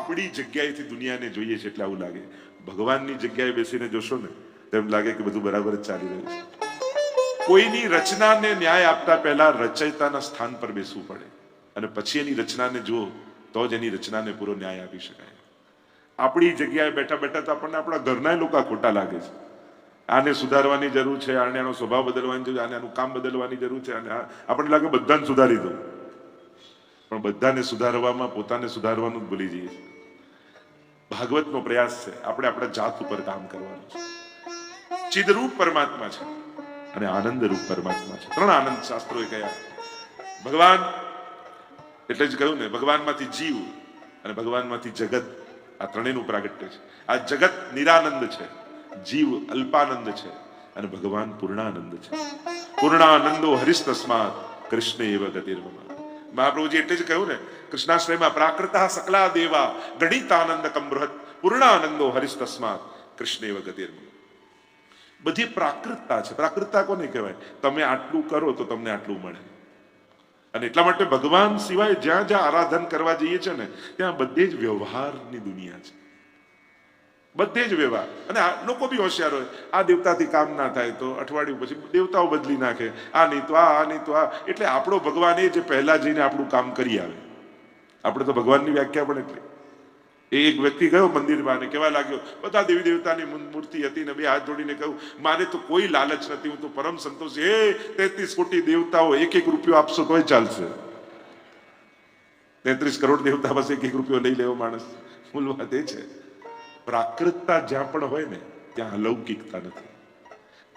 આપણી જગ્યાએથી દુનિયાને જોઈએ છે એટલે આવું લાગે. ભગવાનની જગ્યાએ બેસીને જોશો ને તેમ લાગે કે બધું બરાબર જ ચાલી રહ્યું છે. કોઈની રચનાને ન્યાય આપતા પહેલા રચયિતાના સ્થાન પર બેસવું પડે અને પછી એની રચનાને જુઓ તો જ એની રચનાને પૂરો ન્યાય આપી શકાય. આપણી જગ્યાએ બેઠા બેઠા તો આપણને આપણા ઘરના લોકો ખોટા લાગે છે. આને સુધારવાની જરૂર છે, આને આનો સ્વભાવ બદલવાની જરૂર, આને આનું કામ બદલવાની જરૂર છે, અને આપણને લાગે બધાને સુધારી દો. પણ બધાને સુધારવામાં પોતાને સુધારવાનું જ ભૂલી જઈએ છીએ. ભાગવતનો પ્રયાસ છે આપણે આપણા જાત ઉપર કામ કરવાનું છે. ચિદરૂપ પરમાત્મા છે અને આનંદરૂપ પરમાત્મા છે. ત્રણ આનંદ શાસ્ત્રોએ કહ્યા. ભગવાન એટલે જ કહ્યું ને, ભગવાનમાંથી જીવ અને ભગવાનમાંથી જગત, આ ત્રણેયનું પ્રાગટ્ય છે. આ જગત નિરાનંદ છે, જીવ અલ્પાનંદ છે અને ભગવાન પૂર્ણાનંદ છે. પૂર્ણાનંદો હરિસ્તસ્માત કૃષ્ણ એવ ગતિર્મમ. મહાપ્રભુજી એટલે જ કહ્યું ને કૃષ્ણાશ્રયમાં, પ્રાકૃતઃ સકલા દેવા ગણિતાનંદ કમૃહત પૂર્ણાનંદો હરિસ્તસ્માત કૃષ્ણ એવ ગતિર્મમ. બધી પ્રાકૃતતા છે. પ્રાકૃતતા કોને કહેવાય? તમે આટલું કરો તો તમને આટલું મળે. અને એટલા માટે ભગવાન સિવાય જ્યાં જ્યાં આરાધન કરવા જઈએ છે ને ત્યાં બધે જ વ્યવહારની દુનિયા છે. બધે જ વ્યવહાર. અને લોકો બી હોશિયાર હોય. આ દેવતાથી કામ ના થાય તો અઠવાડિયું પછી દેવતાઓ બદલી નાખે. આ નહીં તો આ નહીં તો આ. એટલે આપણો ભગવાન એ જે પહેલા જઈને આપણું કામ કરી આવે. આપણે તો ભગવાનની વ્યાખ્યા પણ એટલી. એક વ્યક્તિ ગયો મંદિરમાં અને કહેવા લાગ્યો, બધા દેવી દેવતાની મૂર્તિ હતી ને બે હાથ જોડીને કહ્યું, મારે તો કોઈ લાલચ નથી, હું તો પરમ સંતોષી. 33 કોટી દેવતાઓ એક એક રૂપિયો આપશો તોય ચાલશે. 33 કરોડ દેવતા પાસે એક એક રૂપિયો લઈ લેવો માણસ. મૂળ વાત એ છે, પ્રાકૃતતા જ્યાં પણ હોય ને ત્યાં અલૌકિકતા નથી.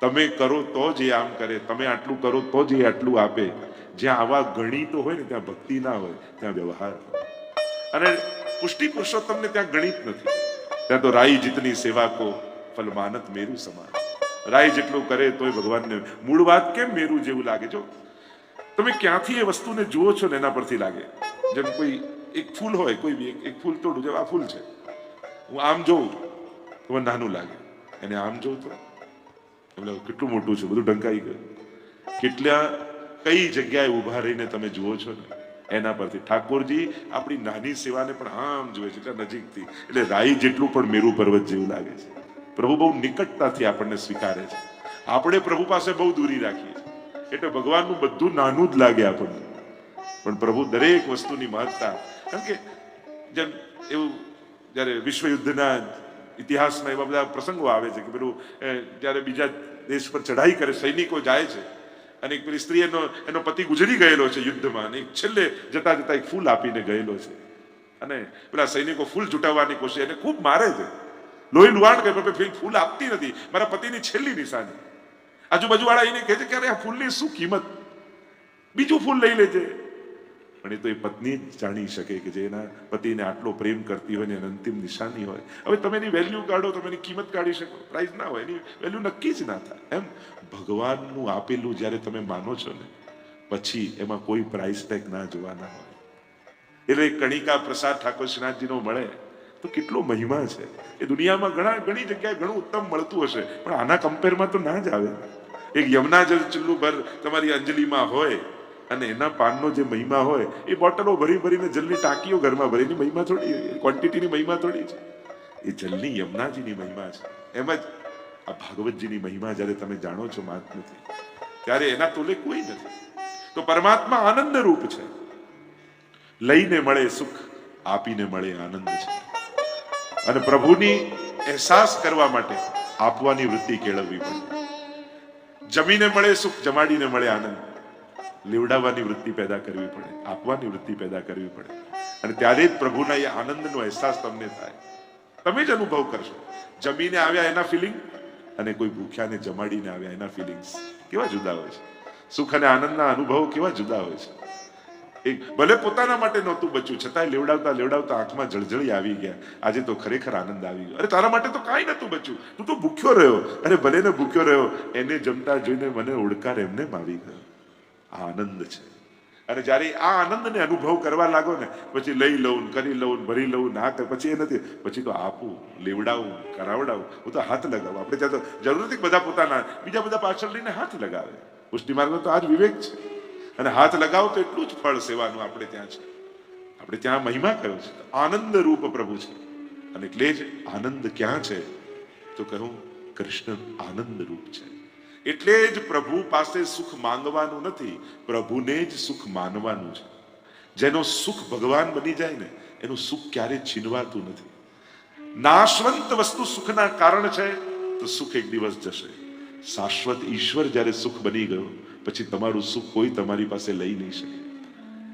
તમે કરો તો જ એ આમ કરે, તમે આટલું કરો તો જ એ આટલું આપે. જ્યાં આવા ગણિતો હોય ને ત્યાં ભક્તિ ના હોય, ત્યાં વ્યવહાર. અને પુષ્ટિ પુરુષોત્તમને ત્યાં ગણિત નથી. ત્યાં તો રાઈ જીતની સેવા કો ફલ માનત મેરુ સમાન. રાઈ જેટલું કરે તોય ભગવાનને મૂળ વાત કેમ મેરુ જેવું લાગે? જો તમે ક્યાંથી એ વસ્તુને જુઓ છો ને એના પરથી લાગે. જેમ કોઈ એક ફૂલ હોય, કોઈ બી એક ફૂલ તોડું, જેમ આ ફૂલ છે, હું આમ જોઉં તો મને નાનું લાગે, એને આમ જોઉં તો એટલે કેટલું મોટું છે, બધું ઢંકાઈ ગયું. કેટલા કઈ જગ્યાએ ઉભા રહીને તમે જુઓ છો ને એના પરથી. ઠાકોરજી આપણી નાની સેવાને પણ આમ જુએ છે, એટલે નજીકથી. એટલે રાઈ જેટલું પણ મેરુ પર્વત જેવું લાગે છે. પ્રભુ બહુ નિકટતાથી આપણને સ્વીકારે છે. આપણે પ્રભુ પાસે બહુ દૂરી રાખીએ છીએ, એટલે ભગવાનનું બધું નાનું જ લાગે આપણને. પણ પ્રભુ દરેક વસ્તુની મહત્તા, કારણ કે જેમ એવું જ્યારે વિશ્વ યુદ્ધના ઇતિહાસમાં એવા બધા પ્રસંગો આવે છે કે પેલું જ્યારે બીજા દેશ પર ચઢાઈ કરે સૈનિકો જાય છે અને એક પેલી સ્ત્રી એનો પતિ ગુજરી ગયેલો છે યુદ્ધમાં, અને છેલ્લે જતા જતા એક ફૂલ આપીને ગયેલો છે. અને પેલા સૈનિકો ફૂલ જુટાવવાની કોશિશ, એને ખૂબ મારે છે, લોહી લુહાણ કરે, ફૂલ આપતી નથી, મારા પતિની છેલ્લી નિશાની. આજુબાજુ વાળા એને કહે છે કે અરે આ ફૂલની શું કિંમત, બીજું ફૂલ લઈ લેજે. પણ એ તો એ પત્ની જ જાણી શકે કે જે એના પતિને આટલો પ્રેમ કરતી હોય ને એની અંતિમ નિશાની હોય. હવે તમે એની વેલ્યુ કાઢો, તમે એની કિંમત કાઢી શકો, પ્રાઇઝ ના હોય, એની વેલ્યુ નક્કી જ ના થાય. એમ ભગવાનનું આપેલું જ્યારે તમે માનો છો ને પછી એમાં કોઈ પ્રાઇસ ટેગ ના જોવાના હોય. એટલે કણિકા પ્રસાદ ઠાકોર શ્રીનાથજીનો મળે તો કેટલો મહિમા છે. એ દુનિયામાં ઘણી જગ્યાએ ઘણું ઉત્તમ મળતું હશે, પણ આના કમ્પેરમાં તો ના જ આવે. એક યમુના જળ ચુલ્લુ ભર તમારી અંજલિમાં હોય અને એના પાનનો જે મહિમા હોય, એ બોટલો ભરી ભરીને જલની ટાંકીઓ ઘરમાં ભરીની મહિમા થોડી, ક્વોન્ટિટીની મહિમા થોડી છે. એ જલની યમુનાજીની મહિમા છે. એમ જ આ ભાગવતજીની મહિમા જ્યારે તમે જાણો છો મહાત્મ્યથી, ત્યારે એના તોલે કોઈ નથી. તો પરમાત્મા આનંદ રૂપ છે. લઈને મળે સુખ, આપીને મળે આનંદ છે. અને પ્રભુની અહેસાસ કરવા માટે આપવાની વૃત્તિ કેળવવી પડે. જમીને મળે સુખ, જમાડીને મળે આનંદ. લેવડાવવાની વૃત્તિ પેદા કરવી પડે, આપવાની વૃત્તિ પેદા કરવી પડે. અને ત્યારે જ પ્રભુના એ આનંદનો અહેસાસ તમને થાય. તમે જ અનુભવ કરશો. જમીને આવ્યા એના ફિલિંગ અને કોઈ ભૂખ્યાને જમાડીને આવ્યા એના ફિલિંગ્સ કેવા જુદા હોય છે. સુખ અને આનંદના અનુભવો કેવા જુદા હોય છે. એક ભલે પોતાના માટે નહોતું બચ્યું, છતાંય લેવડાવતા લેવડાવતા આંખમાં જળજળી આવી ગયા. આજે તો ખરેખર આનંદ આવી ગયો. અરે તારા માટે તો કાંઈ નહોતું બચ્યું, તું તો ભૂખ્યો રહ્યો. અરે ભલે ને ભૂખ્યો રહ્યો, એને જમતા જોઈને મને ઓળકાર એમને આવી ગયો. આ આનંદ છે. અને જ્યારે આ આનંદને અનુભવ કરવા લાગો ને પછી લઈ લઉં, કરી લઉં, ભરી લઉં, ના પછી એ નથી, પછી તો આપું, લેવડાવું, કરાવડાવું. હું તો હાથ લગાવું. આપણે ત્યાં તો જરૂર નથી બધા પોતાના, બીજા બધા પાછળ લઈને હાથ લગાવે. પુષ્ટિ માર્ગનો તો આ જ વિવેક છે. અને હાથ લગાવો તો એટલું જ ફળ સેવાનું આપણે ત્યાં છે. આપણે ત્યાં મહિમા કયો છે, આનંદ રૂપ પ્રભુ છે. અને એટલે જ આનંદ ક્યાં છે તો કહું કૃષ્ણ આનંદ રૂપ છે. એટલે જ પ્રભુ પાસે સુખ માંગવાનું નથી, પ્રભુને જ સુખ માનવાનું છે. જેનો સુખ ભગવાન બની જાય ને એનું સુખ ક્યારે છીનવાતું નથી. નાશવંત વસ્તુ સુખના કારણ છે તો સુખ એક દિવસ જશે. શાશ્વત ઈશ્વર જ્યારે સુખ બની ગયો પછી તમારું સુખ કોઈ તમારી પાસે લઈ નહીં શકે.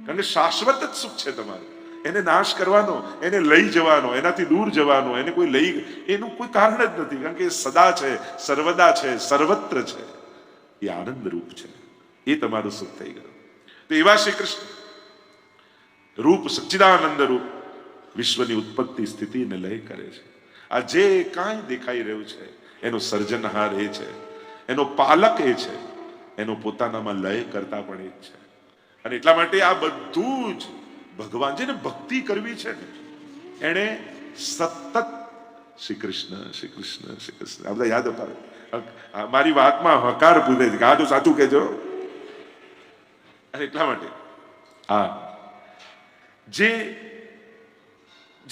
કારણ કે શાશ્વત જ સુખ છે તમારું. એને નાશ કરવાનો, એને લઈ જવાનો, એનાથી દૂર જવાનો, એને કોઈ લઈ એનું કોઈ કારણ જ નથી. કારણ કે એ સદા છે, સર્વદા છે, સર્વત્ર છે. એ આનંદ રૂપ છે. એ તમારું સુખ થઈ ગયું. તો એવા શ્રી કૃષ્ણ રૂપ સચ્ચિદાનંદ રૂપ વિશ્વની ઉત્પત્તિ સ્થિતિ ને લય કરે છે. આ જે કાંઈ દેખાઈ રહ્યું છે એનો સર્જનહાર એ છે, એનો પાલક એ છે, એનો પોતાનામાં લય કરતા પણ એ જ છે. અને એટલા માટે આ બધું જ ભગવાન, જેને ભક્તિ કરવી છે ને એને સતત શ્રી કૃષ્ણ શ્રી કૃષ્ણ શ્રી કૃષ્ણ આ બધા યાદ અપાવે. મારી વાતમાં હકાર પૂછે છે કે આ તો સાચું કહેજો. અને એટલા માટે આ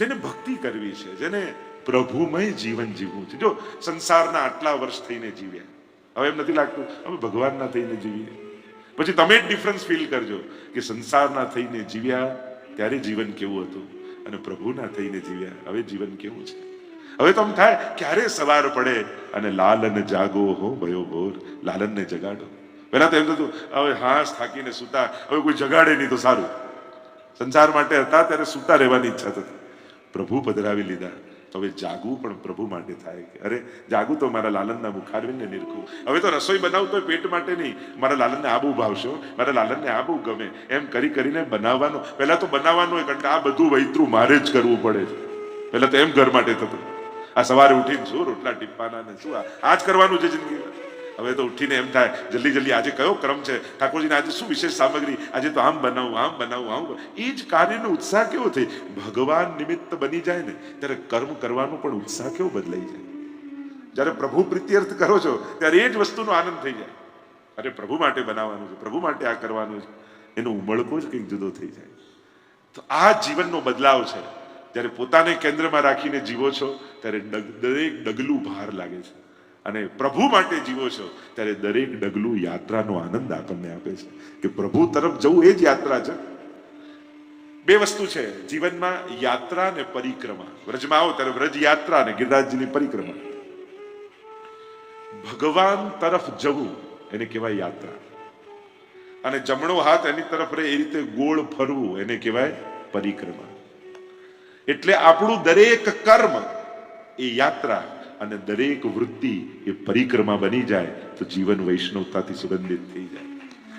જેને ભક્તિ કરવી છે, જેને પ્રભુમય જીવન જીવવું છે. જો સંસારના આટલા વર્ષ થઈને જીવ્યા, હવે એમ નથી લાગતું અમે ભગવાનના થઈને જીવીએ. પછી તમે જ ડિફરન્સ ફીલ કરજો કે સંસારના થઈને જીવ્યા ત્યારે જીવન કેવું હતું અને પ્રભુના થઈને જીવ્યા હવે જીવન કેવું છે. હવે તો આમ થાય ક્યારે સવાર પડે અને લાલન જાગો હો ભયો ભોર, લાલનને જગાડો. પહેલા તો એમ થતું હવે હાશ થાકીને સૂતા, હવે કોઈ જગાડે નહીં તો સારું. સંસાર માટે હતા ત્યારે સૂતા રહેવાની ઈચ્છા થતી. પ્રભુ પધરાવી લીધા તો હવે જાગવું પણ પ્રભુ માટે થાય કે અરે જાગું તો મારા લાલનના મુખારવિંદને નિરખું. હવે તો રસોઈ બનાવું તો પેટ માટે નહીં, મારા લાલનને આ બહુ ભાવશે, મારા લાલનને આ બહુ ગમે, એમ કરી કરીને બનાવવાનું. પહેલા તો બનાવવાનું કારણ કે આ બધું વૈતરું મારે જ કરવું પડે છે. પહેલા તો એમ ઘર માટે થતું. આ સવારે ઉઠીને શું રોટલા ટીપવાના ને શું આ જ કરવાનું છે જિંદગીમાં. હવે તો ઉઠીને એમ થાય જલ્દી જલ્દી આજે કયો ક્રમ છે ઠાકોરજીને, આજે શું વિશેષ સામગ્રી, આજે તો આમ બનાવું આમ બનાવું આમ. એ જ કાર્યનો ઉત્સાહ કેવો થઈ ભગવાન નિમિત્ત બની જાય ને ત્યારે કર્મ કરવાનો પણ ઉત્સાહ કેવો બદલાઈ જાય. જ્યારે પ્રભુ પ્રીત્યર્થ કરો છો ત્યારે એ જ વસ્તુનો આનંદ થઈ જાય. અરે પ્રભુ માટે બનાવવાનું છે, પ્રભુ માટે આ કરવાનું છે, એનો ઉમળકો જ કંઈક જુદો થઈ જાય. તો આ જીવનનો બદલાવ છે. જ્યારે પોતાને કેન્દ્રમાં રાખીને જીવો છો ત્યારે દરેક ડગલું ભાર લાગે છે. અને પ્રભુ માટે જીવો છો ત્યારે દરેક ડગલું યાત્રાનો આનંદ આપણને આપે છે કે પ્રભુ તરફ જવું એ જ યાત્રા છે. બે વસ્તુ છે જીવનમાં, યાત્રા ને પરિક્રમા. વ્રજમાં આવો ત્યારે વ્રજ યાત્રા ને ગિરિરાજજીની પરિક્રમા. ભગવાન તરફ જવું એને કહેવાય યાત્રા, અને જમણો હાથ એની તરફ રહે એ રીતે ગોળ ફરવું એને કહેવાય પરિક્રમા. એટલે આપણું દરેક કર્મ એ યાત્રા અને દરેક વૃત્તિ એ પરિક્રમા બની જાય તો જીવન વૈષ્ણવતાથી સુગંધિત થઈ જાય.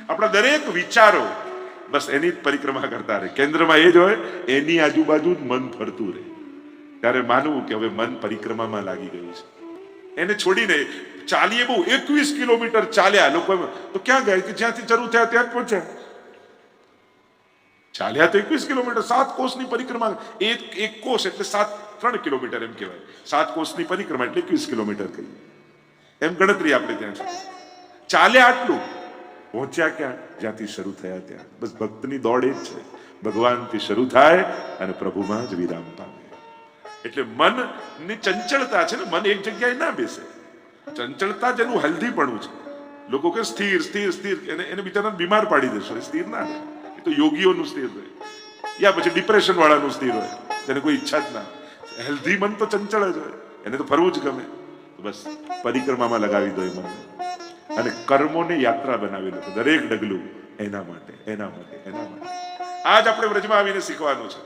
આપણા દરેક વિચારો બસ એની જ પરિક્રમા કરતા રહે. કેન્દ્રમાં એ જ હોય, એની આજુબાજુ જ મન ફરતું રહે. ત્યારે માનવું કે હવે મન પરિક્રમામાં લાગી ગયું છે. એને છોડીને ચાલીએ બહુ 21 કિલોમીટર ચાલ્યા લોકો તો ક્યાં ગયા કે જ્યાંથી શરૂ થયા ત્યાં જ પહોંચ્યા. ચાલ્યા તો 21 કિલોમીટર, 7 કોષની પરિક્રમા. એક કોષ એટલે 3 કિલોમીટર એમ કહેવાય. 7 કોષની પરિક્રમા એટલે 21 કિલોમીટર કહીએ એમ ગણતરી આપણે ત્યાં છે. ચાલ્યા આટલું, પહોંચ્યા ક્યાં? જ્યાંથી શરૂ થયા ત્યાં. બસ ભક્તની દોડ એ જ છે, ભગવાનથી શરૂ થાય અને પ્રભુમાં જ વિરામ પામે. એટલે મનની ચંચળતા છે ને, મન એક જગ્યાએ ના બેસે. ચંચળતા જ એનું હેલ્ધીપણું છે. લોકો કે સ્થિર સ્થિર સ્થિર, એને બિચારાને બીમાર પાડી દેશો. એ સ્થિર ના રહે. એ તો યોગીઓનું સ્થિર રહે, યા પછી ડિપ્રેશન વાળાનું સ્થિર હોય, તેને કોઈ ઈચ્છા જ ના. હેલ્ધી મન તો ચંચળ જ હોય, એને તો ફરવું જ ગમે. બસ પરિક્રમામાં લગાવી દો એ મન અને કર્મોને યાત્રા બનાવી લો. દરેક ડગલું એના માટે એના માટે એના માટે. આજ આપણે વ્રજમાં આવીને શીખવાનું છે.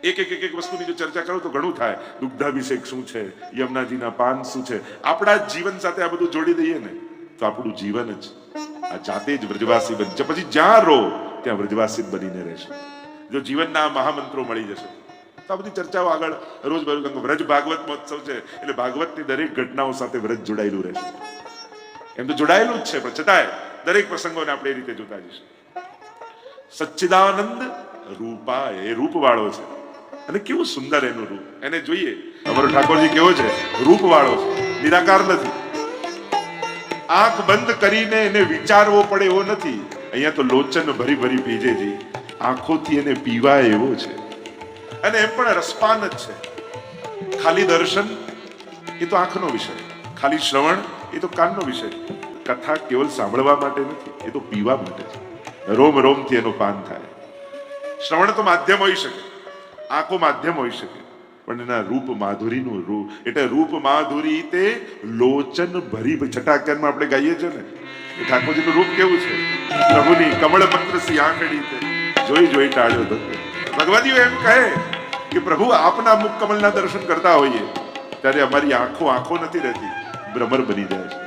એક વસ્તુની જો ચર્ચા કરો તો ઘણું થાય. દુગ્ધાભિષેક શું છે, યમુનાજીના પાન શું છે, આપણા જીવન સાથે આ બધું જોડી દઈએ ને તો આપણું જીવન જ આ જાતે જ વ્રજવાસી બનશે. પછી જ્યાં રહો ત્યાં વ્રજવાસી બનીને રહેશે. જો જીવનના મહામંત્રો મળી જશે તો આ બધી ચર્ચાઓ આગળ રોજ બરોજ. વ્રજ ભાગવત મહોત્સવ છે એટલે ભાગવતની દરેક ઘટનાઓ સાથે વ્રજ જોડાયેલું રહેશે. એમ તો જોડાયેલું જ છે પણ છતાંય દરેક પ્રસંગોને આપણે એ રીતે જોતા જઈશું. સચ્ચિદાનંદ રૂપા એ રૂપ વાળો છે અને કેવું સુંદર એનું રૂપ. એને જોઈએ અમારો ઠાકોરજી કેવો છે, રૂપ વાળો છે, નિરાકાર નથી. આંખ બંધ કરીને એને વિચારવો પડે એવો નથી. અહીંયા તો લોચન ભરી ભરી ભીજે જી, આંખોથી એને પીવાય એવો છે, અને એમ પણ રસપાન જ છે. ખાલી દર્શન એ તો આંખનો વિષય, ખાલી શ્રવણ એ તો કાનનો વિષય. કથા કેવલ સાંભળવા માટે નથી, એ તો પીવા માટે છે. રોમ રોમથી એનું પાન થાય. શ્રવણ તો માધ્યમ હોઈ શકે, આંખો માધ્યમ હોઈ શકે, પણ એના રૂપ માધુરીનું રૂપ, એટલે રૂપ માધુરી તે લોચન ભરી. છઠ્ઠાખ્યાનમાં આપણે ગાઈએ છીએ ને, એ ઠાકોરજીનું રૂપ કેવું છે? પ્રભુની કમળ પત્ર સી આંખડી તે જોઈ જોઈ ટાળ્યો ધક્કો. ભગવાનીઓ એમ કહે કે પ્રભુ આપના મુખ કમળના દર્શન કરતા હોઈએ ત્યારે અમારી આંખો નથી રહેતી, ભ્રમર બની જાય છે.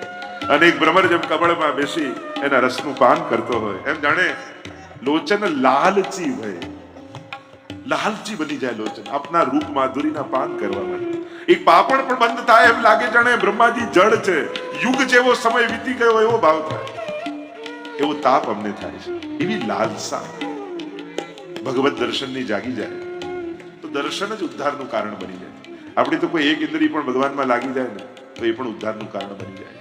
અને એક ભ્રમર જેમ કમળમાં બેસી એના રસનું પાન કરતો હોય, એમ જાણે લોચન લાલચી હોય, લાલચી બની જાય લોચન આપના રૂપ માધુરીના પાન કરવા માટે. એક પાપણ પણ બંધ થાય એમ લાગે જાણે બ્રહ્માજી જડ છે, યુગ જેવો સમય વીતી ગયો એવો ભાવ થાય, એવો તાપ અમને થાય છે. એવી લાલસા ભગવત દર્શનની જાગી જાય તો દર્શન જ ઉદ્ધારનું કારણ બની જાય. આપણી તો કોઈ એક ઇન્દ્રિય પણ ભગવાનમાં લાગી જાય ને તો એ પણ ઉદ્ધારનું કારણ બની જાય.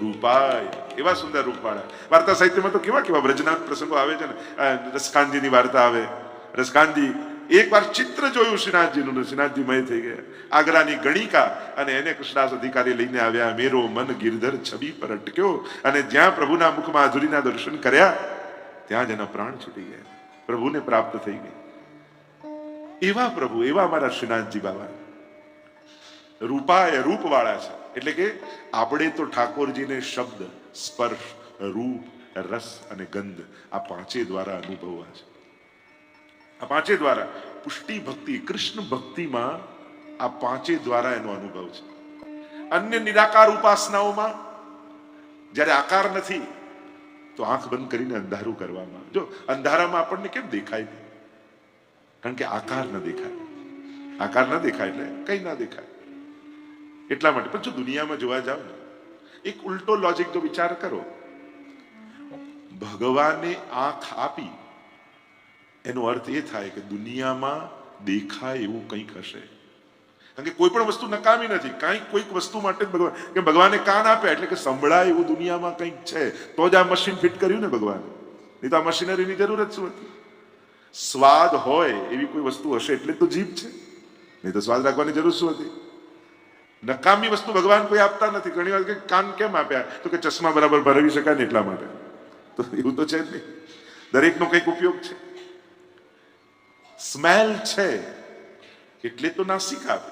રૂપાય એવા સુંદર રૂપવાળા. વાર્તા સાહિત્યમાં તો કેવા કેવા વ્રજનાથ પ્રસંગો આવે છે ને. રસકાનજીની વાર્તા આવે. રસકાનજી એક વાર ચિત્ર જોયું શ્રીનાથજીનું, શ્રીનાથજી મય થઈ ગયા. આગ્રાની ગણિકા અને એને કૃષ્ણદાસ અધિકારી લઈને આવ્યા. મેરો મન ગિરધર છબી પર અટક્યો, અને જ્યાં પ્રભુના મુખ માધુરીના દર્શન કર્યા ત્યાં જ એના પ્રાણ છૂટી ગયા, પ્રભુને પ્રાપ્ત થઈ ગઈ. એવા પ્રભુ, એવા અમારા શ્રીનાથજી બાબા રૂપાય રૂપવાળા છે. એટલે કે આપણે તો ઠાકોરજીને શબ્દ, સ્પર્શ, રૂપ, રસ અને ગંધ આ પાંચે દ્વારા અનુભવવા છે. આ પાંચે દ્વારા પુષ્ટિ ભક્તિ, કૃષ્ણ ભક્તિમાં આ પાંચે દ્વારા એનો અનુભવ છે. અન્ય નિરાકાર ઉપાસનાઓમાં જ્યારે આકાર નથી તો આંખ બંધ કરીને અંધારું કરવામાં. જો અંધારામાં આપણને કેમ દેખાય? કારણ કે આકાર ન દેખાય. આકાર ન દેખાય એટલે કઈ ના દેખાય, એટલા માટે. પણ જો દુનિયામાં જોવા જાવ ને, એક ઉલટો લોજિક જો વિચાર કરો, ભગવાને આંખ આપી એનો અર્થ એ થાય કે દુનિયામાં દેખાય એવું કંઈક હશે. કારણ કે કોઈ પણ વસ્તુ નકામી નથી, કાંઈક કોઈક વસ્તુ માટે ભગવાન, કે ભગવાને કાન આપ્યા એટલે કે સંભળાય એવું દુનિયામાં કંઈક છે, તો જ આ મશીન ફિટ કર્યું ને ભગવાને. નહીં તો આ મશીનરીની જરૂર જ શું હતી? સ્વાદ હોય એવી કોઈ વસ્તુ હશે એટલે તો જીભ છે, નહીં તો સ્વાદ રાખવાની જરૂર શું હતી? નકામી વસ્તુ ભગવાન કોઈ આપતા નથી. ઘણી વાર કે કાન કેમ આપ્યા? તો કે ચશ્મા બરાબર ભરાવી શકાય ને એટલા માટે. તો એવું તો છે જ નહીં, દરેકનો કંઈક ઉપયોગ છે. સ્મેલ છે એટલે તો નાસિકા આપે,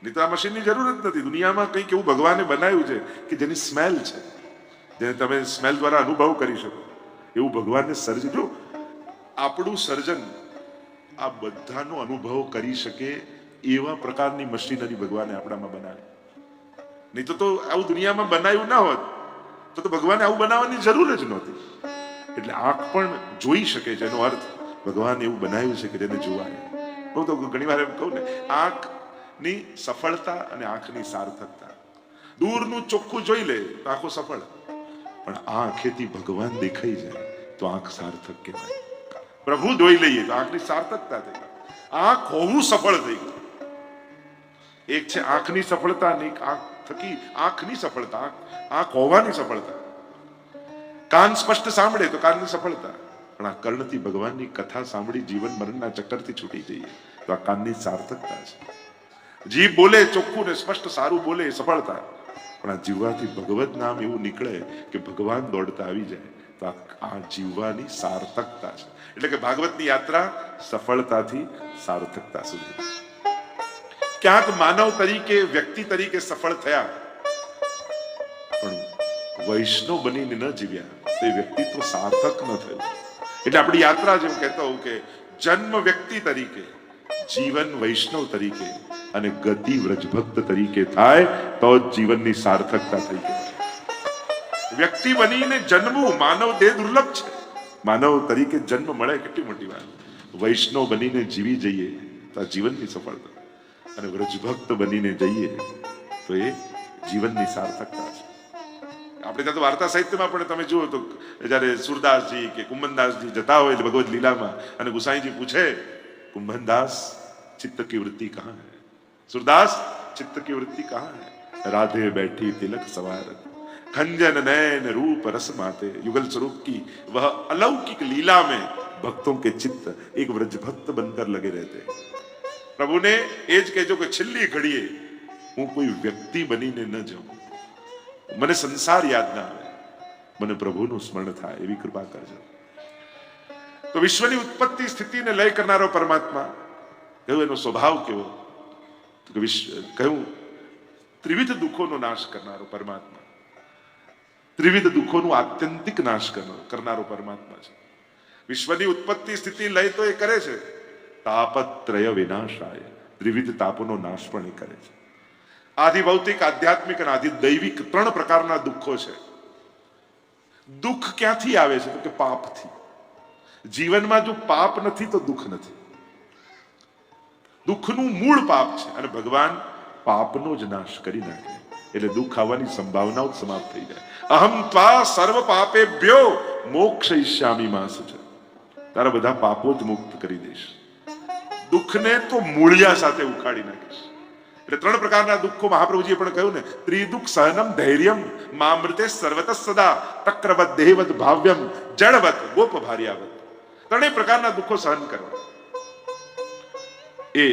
નહીં તો આ મશીનની જરૂર જ નથી. દુનિયામાં કંઈક એવું ભગવાને બનાવ્યું છે કે જેની સ્મેલ છે, જેને તમે સ્મેલ દ્વારા અનુભવ કરી શકો, એવું ભગવાનને સર્જજો. આપણું સર્જન આ બધાનો અનુભવ કરી શકે એવા પ્રકારની મશીનરી ભગવાને આપણામાં બનાવી. નહીં તો આવું દુનિયામાં બનાવ્યું ના હોત તો ભગવાને આવું બનાવવાની જરૂર જ નહોતી. એટલે આંખ પણ જોઈ શકે છે, એનો અર્થ ભગવાન એવું બનાવ્યું છે કે જેને જોવાય. હું તો ઘણી વાર એમ કહું ને, આંખની સફળતા અને આંખની સાર્થકતા. દૂરનું ચોખ્ખું જોઈ લે તો આંખો સફળ, પણ આંખેથી ભગવાન દેખાઈ જાય તો આંખ સાર્થક કહેવાય. પ્રભુ જોઈ લઈએ તો આંખની સાર્થકતા થઈ. આંખ હોવું સફળ થઈ ગયું. એક છે આંખની સફળતા, અને એક આંખ થકી આંખની સફળતા, આંખ હોવાની સફળતા. કાન સ્પષ્ટ સાંભળે તો કાનની સફળતા, પણ આ કર્ણથી ભગવાનની કથા સાંભળી જીવન મરણના ચક્કરથી છૂટી જઈએ તો આ કાનની સાર્થકતા છે. જીભ બોલે ચોખ્ખું ને સ્પષ્ટ સારું બોલે એ સફળતા, પણ આ જીવવાથી ભગવત નામ એવું નીકળે કે ભગવાન દોડતા આવી જાય તો આ જીવવાની સાર્થકતા છે. એટલે કે ભાગવતની યાત્રા સફળતાથી સાર્થકતા સુધી. ક્યાંક માનવ તરીકે, વ્યક્તિ તરીકે સફળ થયા, પણ વૈષ્ણવ બનીને ન જીવ્યા તો એ વ્યક્તિત્વ સાર્થક ન થયું. એટલે આપણી યાત્રા જેમ કહેતો હોઉં કે જન્મ વ્યક્તિ તરીકે, જીવન વૈષ્ણવ તરીકે અને ગતિ વ્રજભક્ત તરીકે થાય તો જ જીવનની સાર્થકતા થઈ ગઈ. વ્યક્તિ બનીને જન્મવું, માનવ દેહ દુર્લભ છે, માનવ તરીકે જન્મ મળે કેટલી મોટી વાત. વૈષ્ણવ બનીને જીવી જઈએ તો આ જીવનની સફળતા, અને વ્રજભક્ત બનીને જઈએ તો એ જીવનની સાર્થકતા છે. આપણે ત્યાં તો વાર્તા સાહિત્યમાં પણ તમે જુઓ તો જયારે સુરદાસજી કે કુંભનદાસજી જતા હોય ભગવત લીલામાં, અને ગુસાઈજી પૂછે, कुंभनदास चित्त की वृत्ति कहाँ है? सूरदास चित्त की वृत्ति कहाँ है? राधे बैठी तिलक सवार, खंजन नयन रूप रस माते, युगल स्वरूप की वह अलौकिक लीला में भक्तों के चित्त एक व्रज भक्त बनकर लगे रहते हैं। પ્રભુને એ જ કહેજો કે છેલ્લી ઘડીએ હું કોઈ વ્યક્તિ બનીને ન જાઉં, મને સંસાર યાદ ના આવે, મને પ્રભુનું સ્મરણ થાય એવી કૃપા કરજો. તો વિશ્વની ઉત્પત્તિ સ્થિતિને લય કરનારો પરમાત્મા, કહ્યું એનો સ્વભાવ કેવો, તો કહ્યું ત્રિવિધ દુઃખોનો નાશ કરનારો પરમાત્મા, ત્રિવિધ દુઃખોનું આત્યંતિક નાશ કરનારો પરમાત્મા છે. વિશ્વની ઉત્પત્તિ સ્થિતિ લય તો એ કરે છે, તાપત્રય વિનાશાય, ત્રિવિધ તાપોનો નાશ પણ એ કરે છે. આધિ ભૌતિક, આધ્યાત્મિક અને આધિ દૈવિક 3 પ્રકારના દુઃખો છે. દુઃખ ક્યાંથી આવે છે તો કે પાપથી. જીવનમાં જો પાપ નથી તો દુઃખ નથી. દુઃખનું મૂળ પાપ છે અને ભગવાન પાપનો જ નાશ કરી નાખે એટલે દુઃખ આવવાની સંભાવનાઓ સમાપ્ત થઈ જાય. અહમ ત્વા સર્વ પાપેભ્યો મોક્ષયિષ્યામિ માસ છે, તારા બધા પાપો જ મુક્ત કરી દઈશ, દુઃખને તો મૂળિયા સાથે ઉખાડી નાખીશ. એટલે 3 પ્રકારના દુઃખો મહાપ્રભુજીએ પણ કહ્યું ને, ત્રિદુઃખ સહનમ ધૈર્યમ મામૃતે સર્વત સદા તક્રવત દેહવત ભાવ્યમ જડવત ગોપ ભાર્યાવત. 3 પ્રકારના દુઃખો સહન કરવા. એ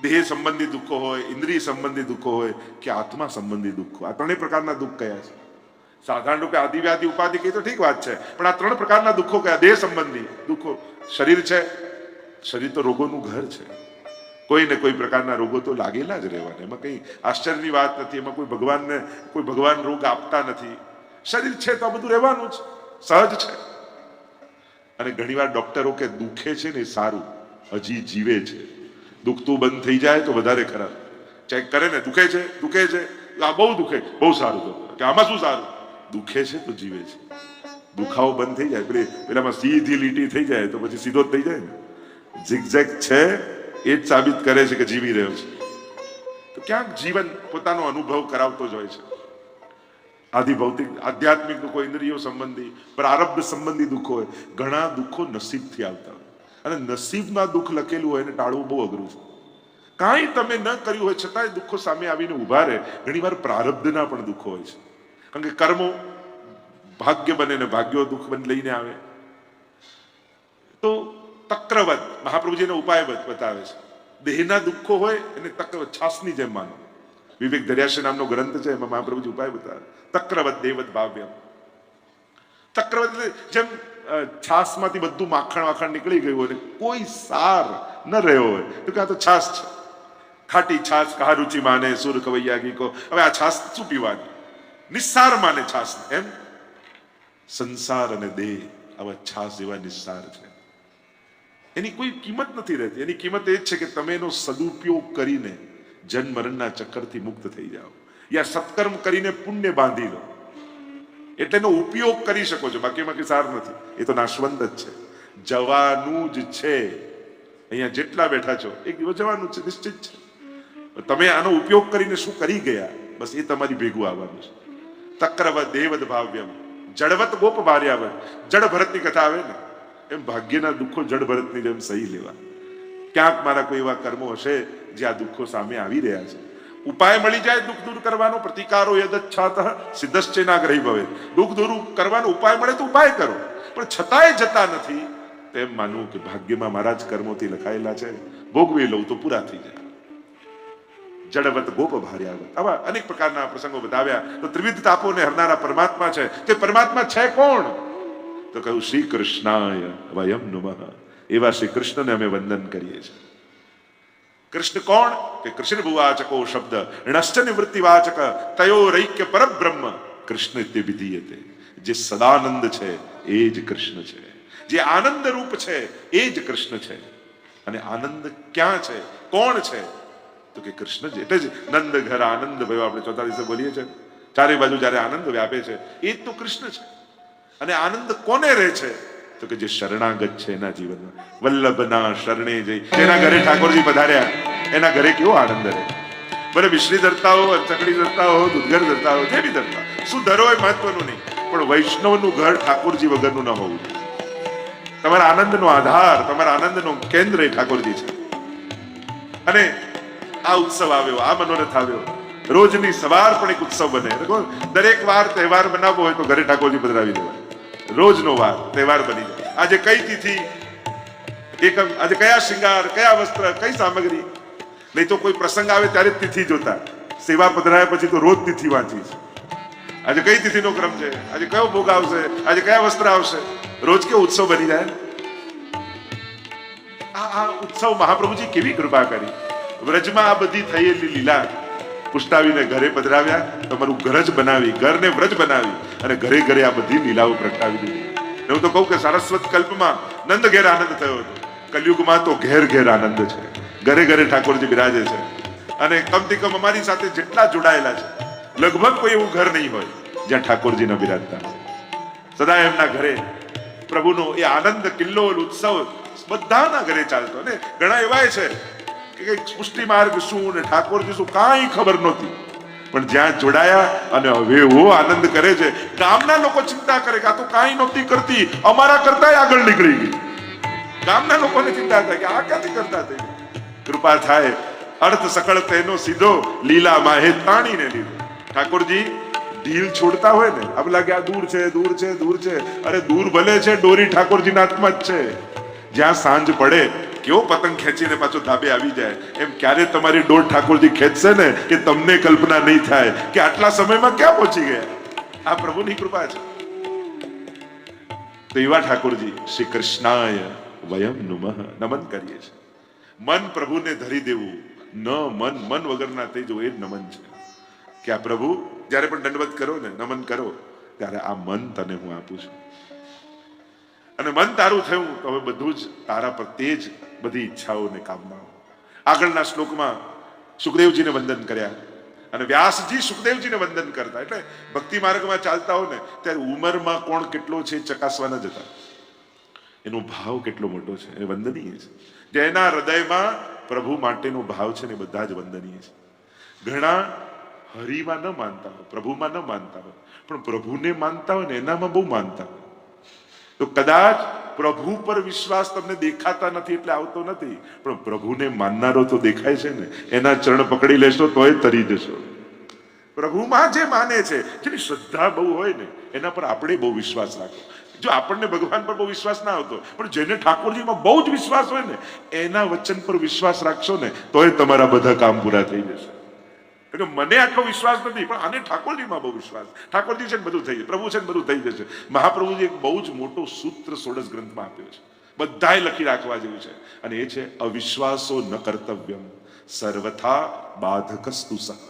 દેહ સંબંધી દુઃખો હોય, ઇન્દ્રિય સંબંધી દુઃખો હોય કે આત્મા સંબંધી દુઃખો. આ 3 પ્રકારના દુઃખ કયા છે? સાધારણ રૂપે આદિવ્યાધિ ઉપાધિ કહી તો ઠીક વાત છે, પણ આ 3 પ્રકારના દુઃખો કયા? દેહ સંબંધી દુઃખો. શરીર છે, શરીર તો રોગોનું ઘર છે, કોઈ ને કોઈ પ્રકારના રોગો તો લાગેલા જ રહેવાના, એમાં કઈ આશ્ચર્યની વાત નથી. એમાં કોઈ ભગવાન રોગ આપતા નથી. શરીર છે તો આ બધું રહેવાનું જ સહજ છે. અને ઘણીવાર ડોક્ટરો કે દુખે છે ને સારું, હજી જીવે છે, દુખતું બંધ થઈ જાય તો વધારે ખરાબ. ચેક કરે ને, દુખે છે, આ બહુ દુખે, બહુ સારું. તો કે આમાં શું સારું? દુખે છે તો જીવે છે. દુખાવો બંધ થઈ જાય, પેલામાં સીધી લીટી થઈ જાય તો પછી સીધો જ થઈ જાય ને. ઝિગઝેગ છે એ જ સાબિત કરે છે કે જીવી રહ્યો છે. તો ક્યાંક જીવન પોતાનો અનુભવ કરાવતો જ હોય છે. આધિ ભૌતિક, આધ્યાત્મિક દુઃખો, ઇન્દ્રિયો સંબંધી, પ્રારબ્ધ સંબંધી દુઃખો હોય. ઘણા દુઃખો નસીબથી આવતા હોય અને નસીબમાં દુઃખ લખેલું હોય એને ટાળવું બહુ અઘરું છે. કાંઈ તમે ન કર્યું હોય છતાંય દુઃખો સામે આવીને ઉભા રહે. ઘણીવાર પ્રારબ્ધના પણ દુઃખો હોય છે, કારણ કે કર્મો ભાગ્ય બને ને ભાગ્યો દુઃખ લઈને આવે. તો તક્રવત મહાપ્રભુજીનો ઉપાય બતાવે છે. દેહના દુઃખો હોય એને તક્રવત, છાસની જેમ માનો. વિવેક દર્યાશય નામનો ગ્રંથ છે, એમાં મહાપ્રભુજી ઉપાય બતાવે. તક્રવત દેવત ભાવ્યમ. તક્રવત એટલે જેમ છાસમાંથી બધું માખણ નીકળી ગયું હોય, કોઈ સાર ન રહ્યો હોય તો કે આ તો છાસ છે, ખાટી છાસ કહા રુચિ માને સુર કવૈયા ગીકો. હવે આ છાસ શું પીવાની? નિસ્સાર માને છાસ. એમ સંસાર અને દેહ આવા છાસ જેવા નિસ્સાર છે. એની કોઈ કિંમત નથી રહેતી. એની કિંમત એ જ છે કે તમે એનો સદુપયોગ કરીને જન્મ મરણના ચક્કરથી મુક્ત થઈ જાઓ, યા સત્કર્મ કરીને પુણ્ય બાંધી લો, એટલે એનો ઉપયોગ કરી શકો છો. બાકીમાં કઈ સાર નથી, એ તો નાશવંત જ છે. જવાનું જ છે. અહીંયા જેટલા બેઠા છો એક દિવસ જવાનું છે, નિશ્ચિત છે. તમે આનો ઉપયોગ કરીને શું કરી ગયા, બસ એ તમારી ભેગું આવવાનું છે. તક્રવત દેવત ભાવ્યમ જડવત ગોપ ભાર્યાવત. જડ ભરતની કથા આવે ને એમ ભાગ્યના દુઃખો જડ ભરતની જેમ સહી લેવા. ક્યાંક મારા કોઈ એવા કર્મો હશે જે આ દુઃખો સામે આવી રહ્યા છે. ઉપાય મળી જાય દુઃખ દૂર કરવાનો, પ્રતિકારો યદચ્છાત સિદ્ધશ્ચેનાગ્રહી ભવે. દુઃખ દૂર કરવાનો ઉપાય મળે તો ઉપાય કરો, પણ છતાંય જતા નથી તેમ માનવું કે ભાગ્યમાં મારા જ કર્મોથી લખાયેલા છે, ભોગવી લઉં તો પૂરા થઈ જાય. જડવત ગોપ ભાર્યાવત. આવા અનેક પ્રકારના પ્રસંગો બતાવ્યા. તો ત્રિવિધ તાપોને હરનારા પરમાત્મા છે. તે પરમાત્મા છે કોણ? તો કહ્યું શ્રી કૃષ્ણાય વયમ નમઃ. એવા શ્રી કૃષ્ણને અમે વંદન કરીએ છીએ. કૃષ્ણ કોણ? કે કૃષ્ણ ભુવાચકો શબ્દ ણશ્ચ નિવૃત્તિવાચક તયોરૈક્ય પરબ્રહ્મ કૃષ્ણ તે વિધીયતે. જે સદાનંદ છે એ જ કૃષ્ણ છે, જે આનંદ રૂપ છે એ જ કૃષ્ણ છે. અને આનંદ ક્યાં છે, કોણ છે? તો કે કૃષ્ણ જ. એટલે જ નંદ ઘર આનંદ ભયો આપણે 44 દિવસે બોલીએ છીએ. ચારે બાજુ જયારે આનંદ વ્યાપે છે એ જ તો કૃષ્ણ છે. અને આનંદ કોને રહે છે? તો કે જે શરણાગત છે એના જીવનમાં. વલ્લભના શરણે જઈ, જેના ઘરે ઠાકોરજી પધાર્યા એના ઘરે કેવો આનંદ રહે. ભલે મિશ્રી ધરતા હો, ચકડી ધરતા હો, દૂધઘર ધરતા હો, જે બી ધરતા, શું ધરો એ મહત્વનું નહીં, પણ વૈષ્ણવનું ઘર ઠાકોરજી વગરનું ન હોવું જોઈએ. તમારા આનંદનો આધાર, તમારા આનંદનો કેન્દ્ર એ ઠાકોરજી છે. અને આ ઉત્સવ આવ્યો, આ મનોરથ આવ્યો, રોજની સવાર પણ એક ઉત્સવ બને. દરેક વાર તહેવાર બનાવવો હોય તો ઘરે ઠાકોરજી પધરાવી દેવાય. રોજનો વાર તહેવાર બની જાય. આજે કઈ તિથિ, આજે કયા શૃંગાર, કયા વસ્ત્ર, કઈ સામગ્રી. નહીં તો કોઈ પ્રસંગ આવે ત્યારે જ તિથિ જોતા. સેવા પધરાયા પછી તો રોજ તિથિ વાંચી છે. આજે કઈ તિથિનો ક્રમ છે, આજે કયો ભોગ આવશે, આજે કયા વસ્ત્ર આવશે, રોજ કેવો ઉત્સવ બની જાય. આ ઉત્સવ મહાપ્રભુજી કેવી કૃપા કરી. વ્રજમાં આ બધી થયેલી લીલા પુષ્ટાવીને ઘરે પધરાવ્યા, તમારું ઘર જ બનાવી, ઘરને વ્રજ બનાવી અને ઘરે ઘરે આ બધી લીલાઓ પ્રગટાવી દીધી. હું તો કહું કે સારસ્વત કલ્પમાં નંદ ઘેર આનંદ થયો હતો. કલયુગમાં તો ઘેર ઘેર આનંદ છે, ઘરે ઘરે ઠાકોરજી બિરાજે છે. અને કમથી કમ અમારી સાથે જેટલા જોડાયેલા છે, લગભગ કોઈ એવું ઘર નહીં હોય જ્યાં ઠાકોરજી ન બિરાજતા. સદા એમના ઘરે પ્રભુનો એ આનંદ, કિલ્લોલ, ઉત્સવ બધાના ઘરે ચાલતો. અને ઘણા એવા છે કે પુષ્ટિ માર્ગ શું ને ઠાકોરજી શું કાંઈ ખબર નહોતી, પણ જ્યાં જોડાયા અને હવે એવો આનંદ કરે છે. ગામના લોકો ચિંતા કરે કે આ તો કાંઈ નહોતી કરતી, અમારા કરતા આગળ નીકળી ગઈ. ગામના લોકોને ચિંતા થાય કે આ ક્યાંથી કરતા થઈ. કૃપા થાય, અર્થ સકળ તેનો સીધો, લીલા માહે તાણીને લીધો. ઠાકોરજી ઢીલ છોડતા હોય ને, આમ લાગે આ દૂર છે, દૂર છે, દૂર છે. અરે દૂર ભલે છે, ડોરી ઠાકોરજીના હાથમાં જ છે. જ્યાં સાંજ પડે કેવો પતંગ ખેંચીને પાછો ધાબે આવી જાય, એમ ક્યારે તમારી ડોર ઠાકોરજી ખેંચશે ને કે તમને કલ્પના નહીં થાય કે આટલા સમયમાં ક્યાં પહોંચી ગયા. આ પ્રભુની કૃપા છે. તો એવા ઠાકોરજી શ્રી કૃષ્ણાય વયમ નુમઃ નમન કરીએ છીએ. મન પ્રભુને ધરી દેવું, ન મન વગરના થઈ જવું, એ જ નમન છે. કે આ પ્રભુ જ્યારે પણ દંડવત કરો ને, નમન કરો, ત્યારે આ મન તને હું આપું છું. અને મન તારું થયું તો હવે બધું જ તારા પ્રત્યે જ બધી ઈચ્છાઓ ને કામનાઓ. આગળના શ્લોકમાં સુખદેવજીને વંદન કર્યા અને વ્યાસજી સુખદેવજીને વંદન કરતા. એટલે ભક્તિ માર્ગમાં ચાલતા હો ને ત્યારે ઉંમરમાં કોણ કેટલો છે ચકાસવા ન જતા, એનો ભાવ કેટલો મોટો છે એ વંદનીય છે. જેના હૃદયમાં પ્રભુ માટેનો ભાવ છે ને બધા જ વંદનીય છે. ઘણા હરિમાં ન માનતા હોય, પ્રભુમાં ન માનતા હોય, પણ પ્રભુને માનતા હોય ને એનામાં બહુ માનતા હોય. તો કદાચ પ્રભુ પર વિશ્વાસ તમને દેખાતા નથી એટલે આવતો નથી, પણ પ્રભુને માનનારો તો દેખાય છે ને, એના ચરણ પકડી લેશો તોય તરી જશો. પ્રભુમાં જે માને છે, જેની શ્રદ્ધા બહુ હોય ને, એના પર આપણે બહુ વિશ્વાસ રાખો. જો આપણને ભગવાન પર બહુ વિશ્વાસ ના આવતો, પણ જેને ઠાકોરજીમાં બહુ જ વિશ્વાસ હોય ને, એના વચન પર વિશ્વાસ રાખશો ને તોય તમારા બધા કામ પૂરા થઈ જશે. એટલે મને આટલો વિશ્વાસ નથી, પણ આને ઠાકોરજીમાં બહુ વિશ્વાસ. ઠાકોરજી છે ને બધું થઈ જશે, પ્રભુ છે ને બધું થઈ જશે. મહાપ્રભુજી એક બહુ જ મોટો સૂત્ર સોડસ ગ્રંથમાં આપ્યો છે, બધાએ લખી રાખવા જેવું છે. અને એ છે અવિશ્વાસો ન કર્તવ્યમ સર્વથા બાધકસ્તુ સહ.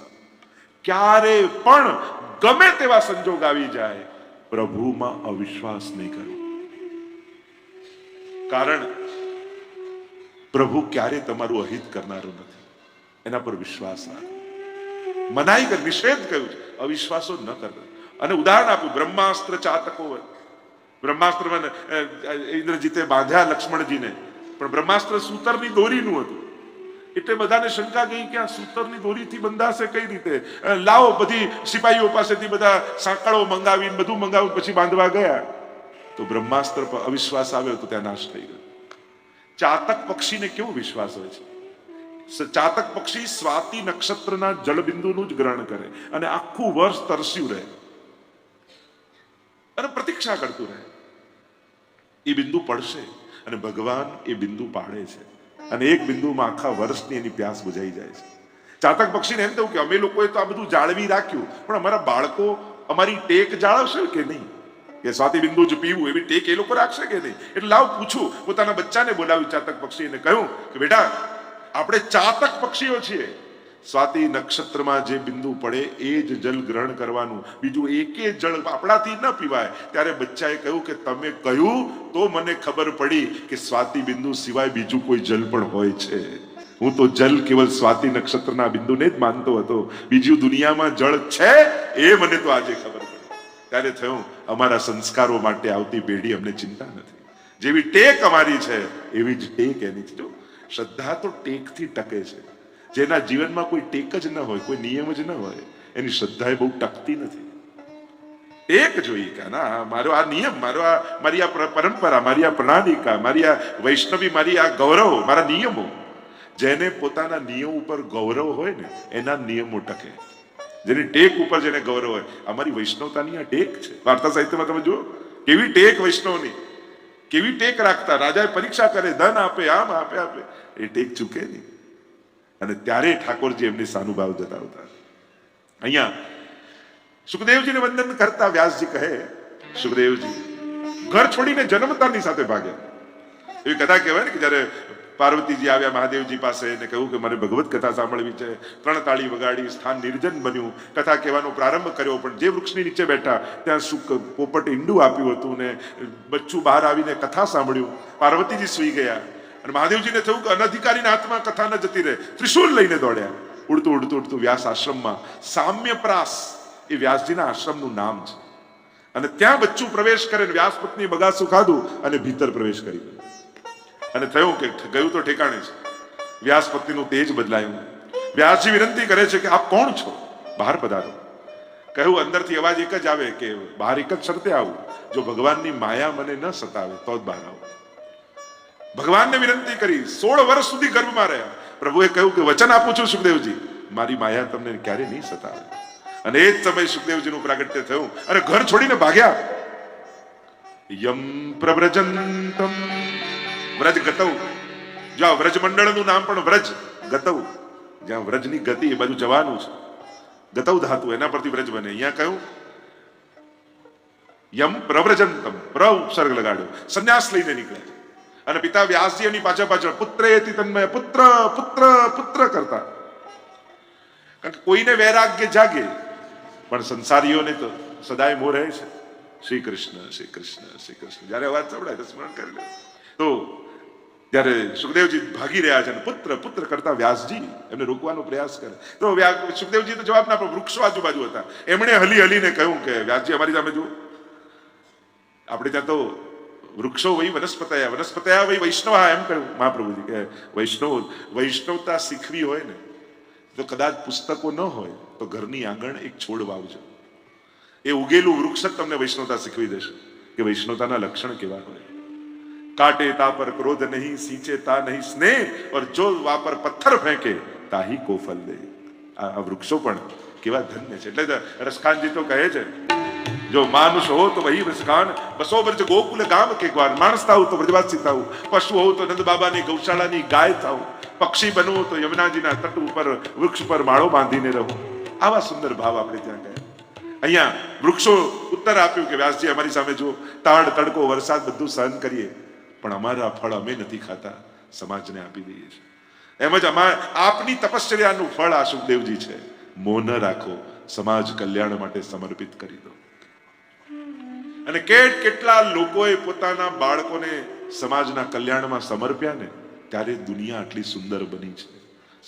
ક્યારે પણ ગમે તેવા સંજોગ આવી જાય, પ્રભુમાં અવિશ્વાસ નહીં કરવો. કારણ પ્રભુ ક્યારે તમારું અહિત કરનારો નથી, એના પર વિશ્વાસ રાખો. મનાઈ કર, નિષેધ કહ્યું છે, અવિશ્વાસો ન કરવો. અને ઉદાહરણ આપ્યું, બ્રહ્માસ્ત્ર ચાતકો. બ્રહ્માસ્ત્રમાં ઇન્દ્રજીતે બાંધ્યા લક્ષ્મણજીને, પણ બ્રહ્માસ્ત્ર સૂતરની દોરીનું હતું. એટલે બધાને શંકા ગઈ કે આ સૂતરની દોરીથી બંધાશે કઈ રીતે. લાવો, બધી સિપાહીઓ પાસેથી બધા સાંકળો મંગાવીને બધું મંગાવીને પછી બાંધવા ગયા, તો બ્રહ્માસ્ત્ર પર અવિશ્વાસ આવ્યો તો ત્યાં નાશ થઈ ગયો. ચાતક પક્ષીને કેવો વિશ્વાસ હોય છે. ચાતક પક્ષી સ્વાતિ નક્ષત્રના જળબિંદુનું જ ગ્રહણ કરે અને આખું વર્ષ તરસ્યું રહે અને પ્રતીક્ષા કરતું રહે. એ બિંદુ પડશે અને ભગવાન એ બિંદુ પાડે છે અને એક બિંદુમાં આખા વર્ષની એની પ્યાસ બુઝાઈ જાય છે. ચાતક પક્ષીને એમ થયું કે અમે લોકોએ તો આ બધું જાળવી રાખ્યું, પણ અમારા બાળકો અમારી ટેક જાળવશે કે નહીં, કે સ્વાતિ બિંદુ જ પીવું એવી ટેક એ લોકો રાખશે કે નહીં. એટલે લાવ પૂછું. પોતાના બચ્ચાને બોલાવ્યું ચાતક પક્ષીને, કહ્યું કે બેટા, આપણે ચાતક પક્ષીઓ છીએ, સ્વાતિ નક્ષત્રમાં જે બિંદુ પડે એ જ જલ ગ્રહણ કરવાનું, બીજું એકે જળ આપણાથી ન પીવાય. ત્યારે બચ્ચાએ કહ્યું કે તમે કહ્યું તો મને ખબર પડી કે સ્વાતિ બિંદુ સિવાય બીજું કોઈ જલ પણ હોય છે. હું તો જલ કેવલ સ્વાતિ નક્ષત્રના બિંદુને જ માનતો હતો, બીજું દુનિયામાં જળ છે એ મને તો આજે ખબર પડી. ત્યારે થયું અમારા સંસ્કારો માટે આવતી પેઢી અમને ચિંતા નથી. જેવી ટેક અમારી છે એવી જ ટેક એની છે. શ્રદ્ધા તો ટેકથી ટકે છે. જેના જીવનમાં કોઈ ટેક જ ન હોય, કોઈ નિયમ જ ન હોય, એની શ્રદ્ધા એ બહુ ટકતી નથી. ટેક જોઈએ કે ના, મારો આ નિયમ, મારી આ પરંપરા, મારી આ પ્રણાલિકા, મારી આ વૈષ્ણવી, મારી આ ગૌરવ, મારા નિયમો. જેને પોતાના નિયમ ઉપર ગૌરવ હોય ને એના નિયમો ટકે. જેની ટેક ઉપર જેને ગૌરવ હોય, અમારી વૈષ્ણવતાની આ ટેક છે. વાર્તા સાહિત્યમાં તમે જુઓ કેવી ટેક વૈષ્ણવની, કેવી ટેક રાખતા, રાજાએ પરીક્ષા કરે, ધન આપે, આમ આપે આપે, એ ટેક ચૂકે નહીં. અને ત્યારે ઠાકોરજી એમની સાનુભાવ જતાવતા. અહીંયા સુખદેવજીને વંદન કરતા વ્યાસજી કહે, સુખદેવજી ઘર છોડીને જન્મતાની સાથે ભાગ્યા. એવી કથા કહેવાય ને કે જયારે પાર્વતીજી આવ્યા મહાદેવજી પાસે ને કહ્યું કે મારે ભગવત કથા સાંભળવી છે, 3 તાળી વગાડી, સ્થાન નિર્જન બન્યું, કથા કહેવાનો પ્રારંભ કર્યો. પણ જે વૃક્ષની નીચે બેઠા ત્યાં પોપટ ઈંડું આપ્યું હતું ને બચ્ચું બહાર આવીને કથા સાંભળ્યું. પાર્વતીજી સૂઈ ગયા અને મહાદેવજીને થયું કે અનધિકારીના હાથમાં કથા ન જતી રહે, ત્રિશૂલ લઈને દોડ્યા. ઉડતું ઉડતું ઉડતું વ્યાસ આશ્રમમાં, સામ્યપ્રાસ એ વ્યાસજીના આશ્રમનું નામ છે. અને ત્યાં બચ્ચું પ્રવેશ કરે, વ્યાસ પત્ની બગાસું ખાધું અને ભીતર પ્રવેશ કરી ગયું. અને થયું કે ગયું તો ઠેકાણે છે. વ્યાસ પત્નીનું તેજ બદલાયું. વ્યાસજી વિનંતી કરે છે કે આપ કોણ છો, બહાર પધારો. કહ્યું અંદરથી અવાજ એક જ આવે કે બહાર એક જ શરતે આવું, જો ભગવાનની માયા મને ન સતાવે તો જ બહાર આવું. ભગવાનને વિનંતી કરી, 16 વર્ષ સુધી ગર્ભમાં રહ્યા. પ્રભુએ કહ્યું કે વચન આપું છું સુખદેવજી, મારી માયા તમને ક્યારે નહીં સતાવે. અને એ જ સમયે સુખદેવજીનું પ્રાગટ્ય થયું અને ઘર છોડીને ભાગ્યા. યમ પ્રવ્રજંતમ વ્રજ ગતૌ. જ્યાં વ્રજ મંડળનું નામ પણ વ્રજ ગતૌ, જ્યાં વ્રજની ગતિ એ બાજુ જવાનું છે. ગતૌ ધાતુ એના પરથી વ્રજ બને. અહીંયા કહ્યું યમ પ્રવ્રજંતમ, પ્ર ઉપસર્ગ લગાડ્યો, સંન્યાસ લઈને નીકળ્યા. અને પિતા વ્યાસજી એની પાછળ પાછળ પુત્રેતિ તન્મય, પુત્ર પુત્ર પુત્ર કરતા. કારણ કે કોઈને વૈરાગ્ય જાગે પણ સંસારીઓને તો સદાય મોહ રહે છે. શ્રી કૃષ્ણ શ્રી કૃષ્ણ શ્રી કૃષ્ણ. જયારે અવાજ સંભળાય તો સ્મરણ કરી લે. તો ત્યારે સુખદેવજી ભાગી રહ્યા છે અને પુત્ર પુત્ર કરતા વ્યાસજી એમને રોકવાનો પ્રયાસ કરે. તો સુખદેવજી તો જવાબ ના આપે. વૃક્ષો આજુબાજુ હતા. એમણે હલી હલીને કહ્યું કે વ્યાસજી અમારી સામે જુઓ. આપણે ત્યાં તો વૃક્ષો વહી વનસ્પતયા, વનસ્પતયા વહી વૈષ્ણવ, એમ કહ્યું મહાપ્રભુજી કે વૈષ્ણવતા શીખવી હોય ને તો કદાચ પુસ્તકો ન હોય તો ઘરની આંગણ એક છોડ વાવજો. એ ઉગેલું વૃક્ષ જ તમને વૈષ્ણવતા શીખવી દેશે કે વૈષ્ણવતાના લક્ષણ કેવા હોય. કાટે તા પર ક્રોધ નહીં, सींचे ता नहीं स्नेह, और जो वापर पत्थर फेंके ताही को फल दे. આ વૃક્ષો પણ કેવા ધન્ય છે. એટલે રસખાનજી તો કહે છે, જો માનુષ હો તો વહી રસખાન, બસો બ્રજ ગોકુલ ગામ કે ગ્વાર. માણસ થાવ તો બ્રજવાસી થાવ, પશુ હોવ તો નંદ બાબાની ગૌશાળાની ગાય થાવ, પક્ષી બનવું તો યમુનાજીના તટ ઉપર વૃક્ષ પર માળો બાંધીને રહો. આવા સુંદર ભાવ આપણે ત્યાં ગયા. અહીંયા વૃક્ષો ઉત્તર આપ્યું કે વ્યાસજી અમારી સામે જુઓ, તાડ તડકો વરસાદ બધું સહન કરીએ પણ અમારા ફળ અમે નથી ખાતા, સમાજને આપી દઈએ છીએ. એમ જ આપની તપશ્ચર્યાનું ફળ આ સુખદેવજી છે. મોહ ન રાખો, સમાજ કલ્યાણ માટે સમર્પિત કરી દો. અને કેટલા લોકોએ પોતાના બાળકોને સમાજના કલ્યાણમાં સમર્પ્યા ને ત્યારે દુનિયા આટલી સુંદર બની છે,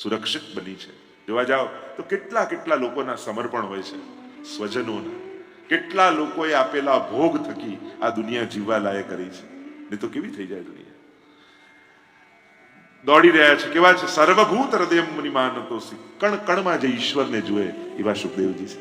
સુરક્ષિત બની છે. જોવા જાઓ તો કેટલા લોકોના સમર્પણ હોય છે, સ્વજનોના. કેટલા લોકોએ આપેલા ભોગ થકી આ દુનિયા જીવવા લાયક કરી છે. ને તો કેવી થઈ જાય દુનિયા. દોડી રહ્યા છે, કેવા છે, સર્વભૂત હૃદય મુનિમાન તો કણ કણમાં જે ઈશ્વરને જુએ એવા સુખદેવજી છે.